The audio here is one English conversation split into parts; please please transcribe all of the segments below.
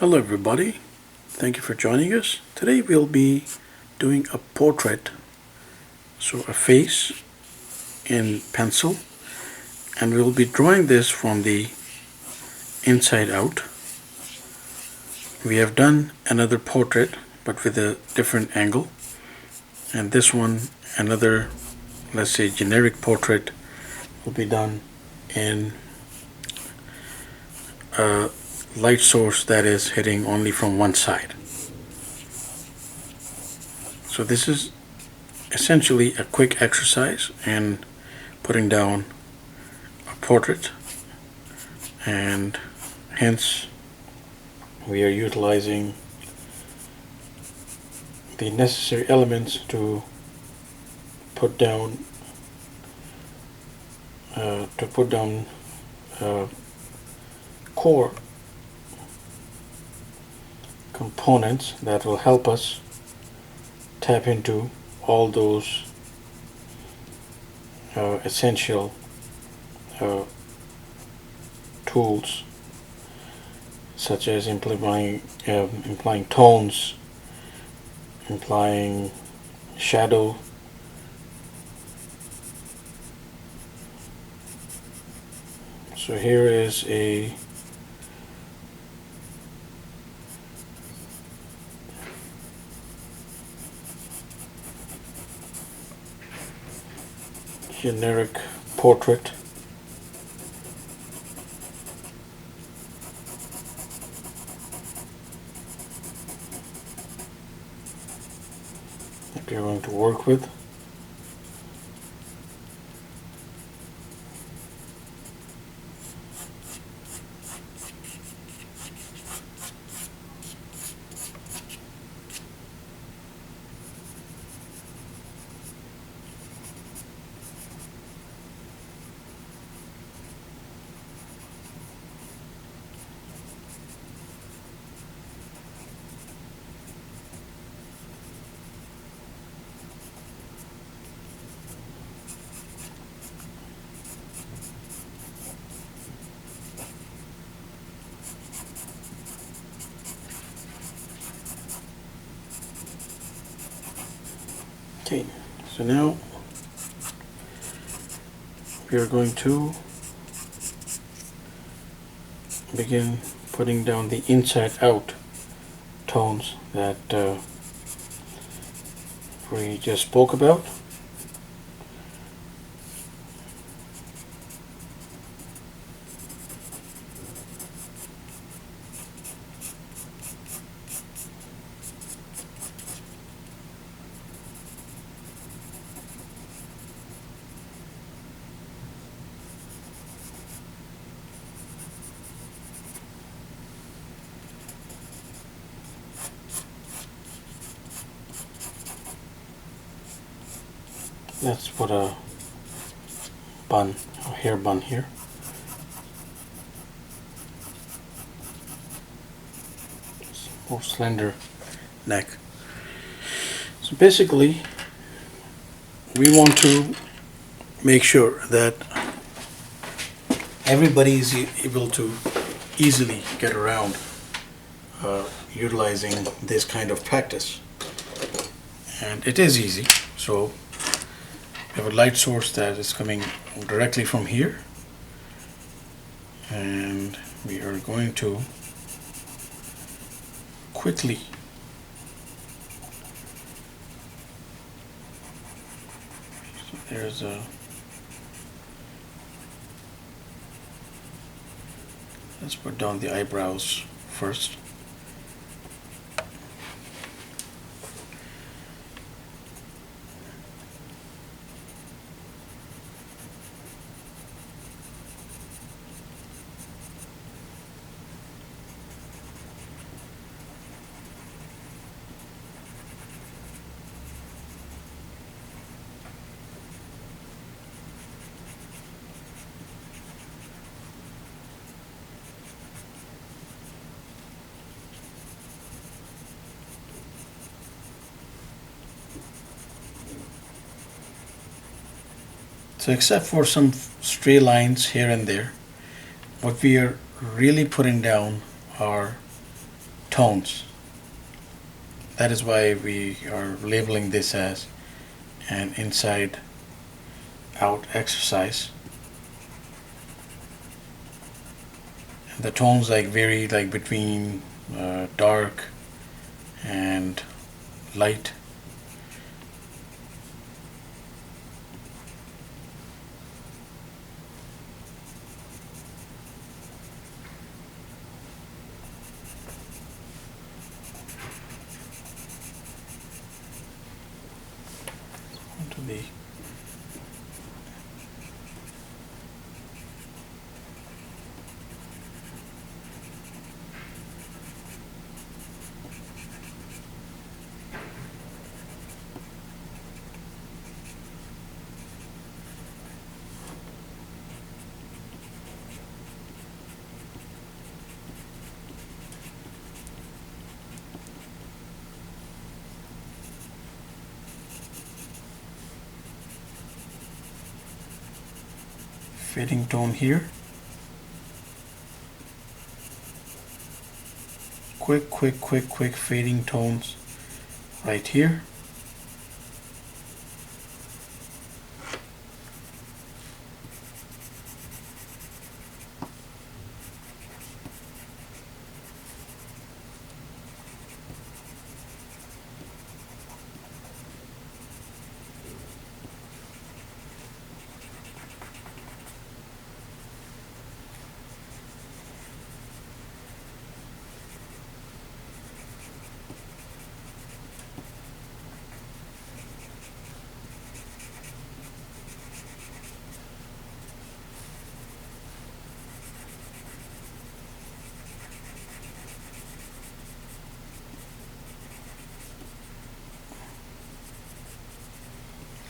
Hello everybody, thank you for joining us. Today we'll be doing a portrait, so a face in pencil, and we'll be drawing this from the inside out. We have done another portrait but with a different angle, and this one another, let's say, generic portrait will be done in a light source that is hitting only from one side. So this is essentially a quick exercise in putting down a portrait, and hence we are utilizing the necessary elements to put down core components that will help us tap into all those essential tools, such as implying tones, implying shadow, so here is a generic portrait. That we're going to work with. Okay, so now we are going to begin putting down the inside out tones that we just spoke about. Let's put a bun, a hair bun here. It's more slender neck. So basically, we want to make sure that everybody is able to easily get around utilizing this kind of practice. And it is easy. So we have a light source that is coming directly from here, and we are going to quickly let's put down the eyebrows first. So except for some stray lines here and there, what we are really putting down are tones. That is why we are labeling this as an inside out exercise. And the tones vary between dark and light. To the fading tone here. Quick fading tones right here.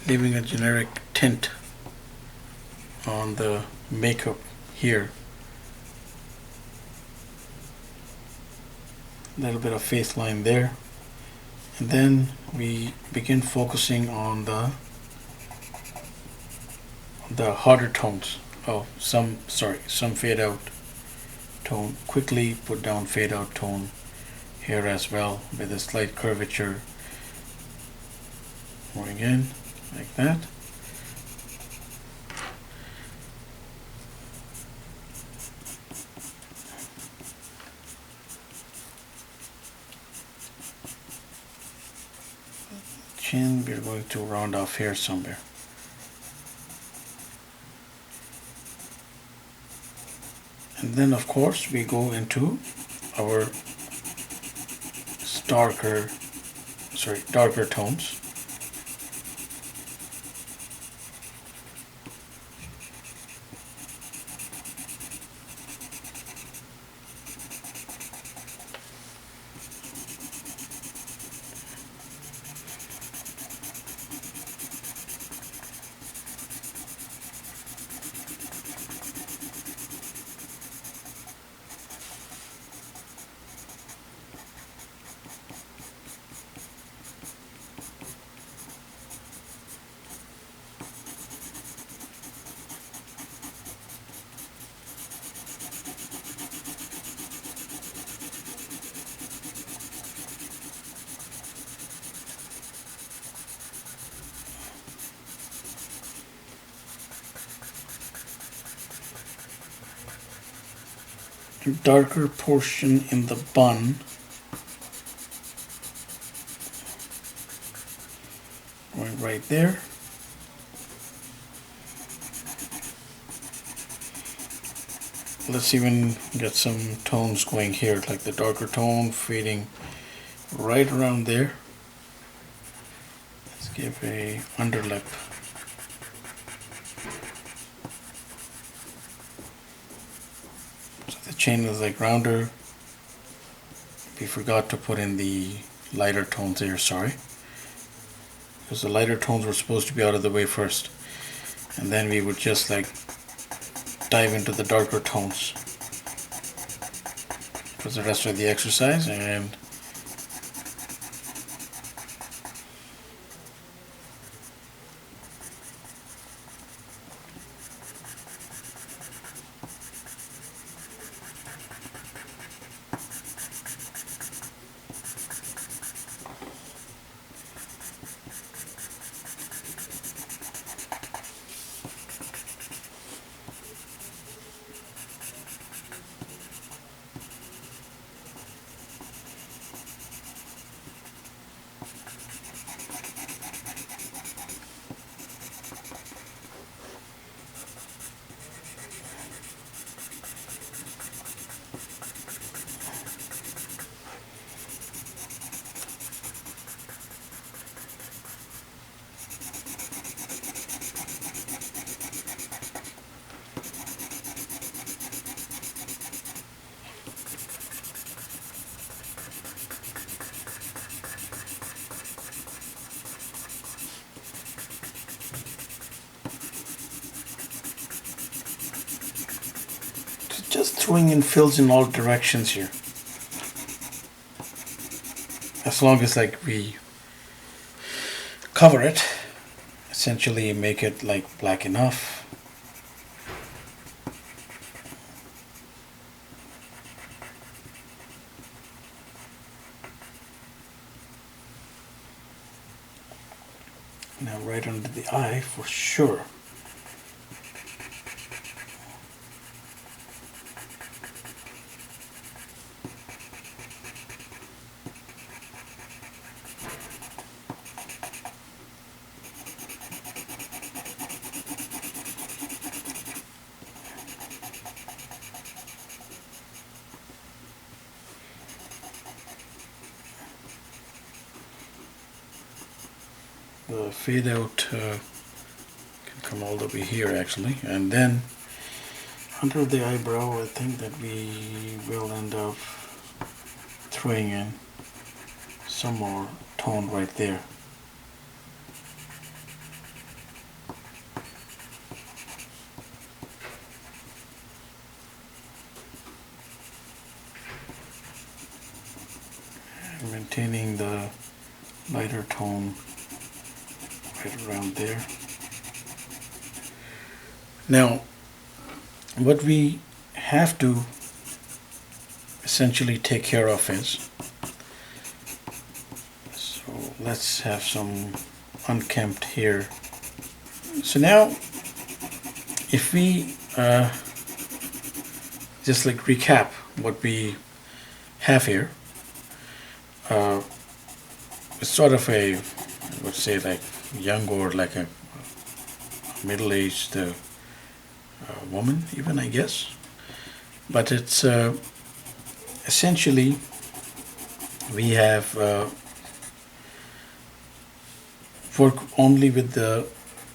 Leaving a generic tint on the makeup here. A little bit of face line there. And then we begin focusing on the harder tones. Oh, some fade out tone. Quickly put down fade out tone here as well with a slight curvature going in like that. Chin, we're going to round off here somewhere. And then of course we go into our darker tones. Darker portion in the bun. Going right there. Let's even get some tones going here, like the darker tone fading right around there. Let's give a underlip. Chin is like rounder. We forgot to put in the lighter tones there, sorry. Because the lighter tones were supposed to be out of the way first. And then we would just dive into the darker tones for the rest of the exercise. And throwing in fills in all directions here. As long as like we cover it, essentially make it like black enough. Now right under the eye for sure. The fade out can come all the way here actually, and then under the eyebrow I think that we will end up throwing in some more tone right there. And maintaining the lighter tone right around there. Now, what we have to essentially take care of is, so let's have some unkempt hair. So now, if we just like recap what we have here, it's sort of a, I would say like young or like a middle-aged woman even, I guess, but it's essentially we have work only with the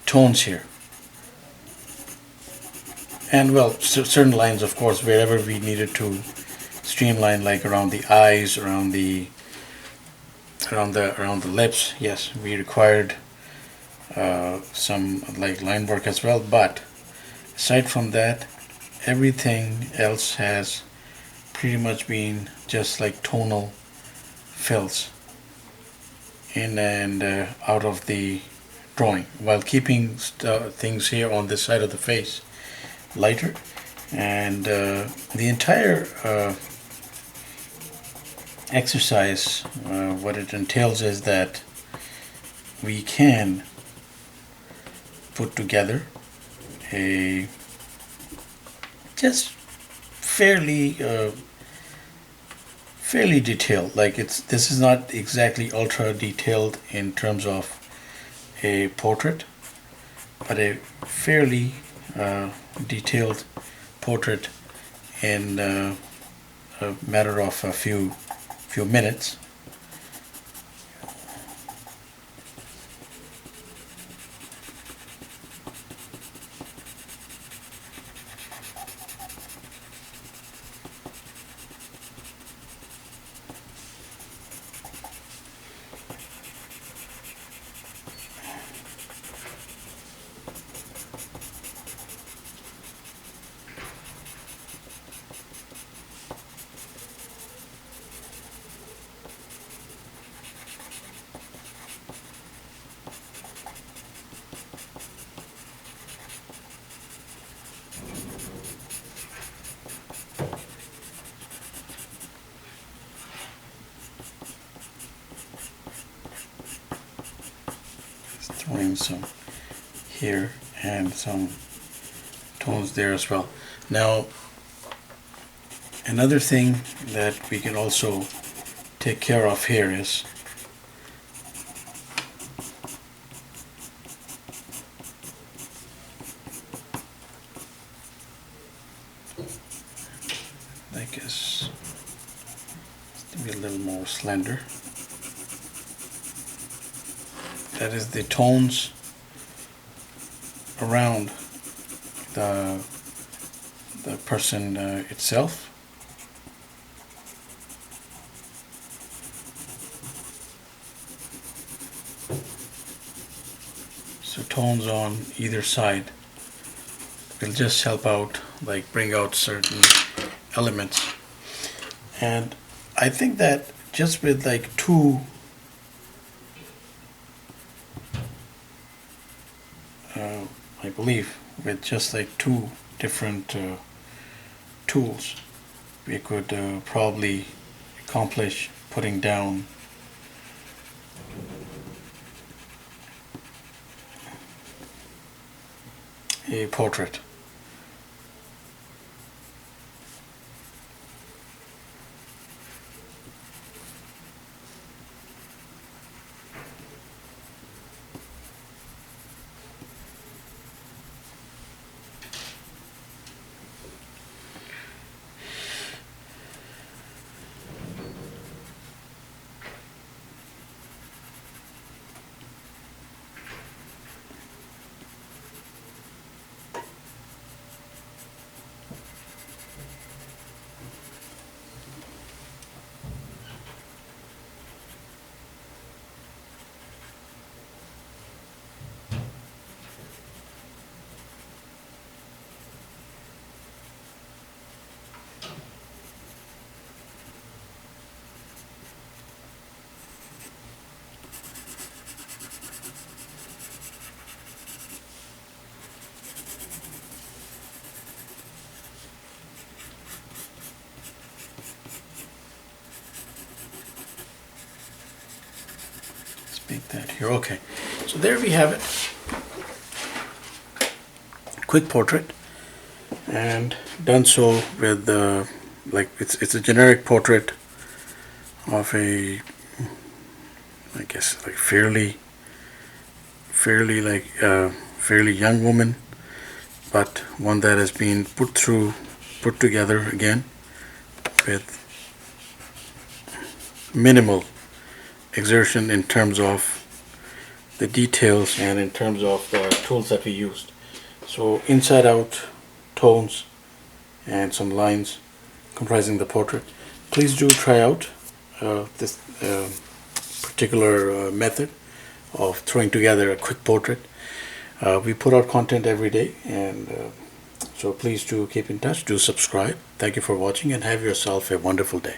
tones here, and well, certain lines of course wherever we needed to streamline, like around the eyes, around the lips. Yes, we required some like line work as well, but aside from that, everything else has pretty much been just like tonal fills in and out of the drawing, while keeping things here on this side of the face lighter. And the entire exercise, what it entails is that we can put together a just fairly detailed, like this is not exactly ultra detailed in terms of a portrait, but a fairly detailed portrait in a matter of a few minutes. Throwing some here and some tones there as well. Now, another thing that we can also take care of here is like is to be a little more slender. That is the tones around the person itself. So tones on either side will just help out, like bring out certain elements. And I think that just with like two I believe with just like two different tools we could probably accomplish putting down a portrait. Make that here. Okay, so there we have it. Quick portrait, and done so with like it's a generic portrait of a, I guess like fairly young woman, but one that has been put together again with minimal exertion in terms of the details and in terms of the tools that we used. So inside out tones and some lines comprising the portrait. Please do try out this particular method of throwing together a quick portrait. We put out content every day, and so please do keep in touch, do subscribe. Thank you for watching, and have yourself a wonderful day.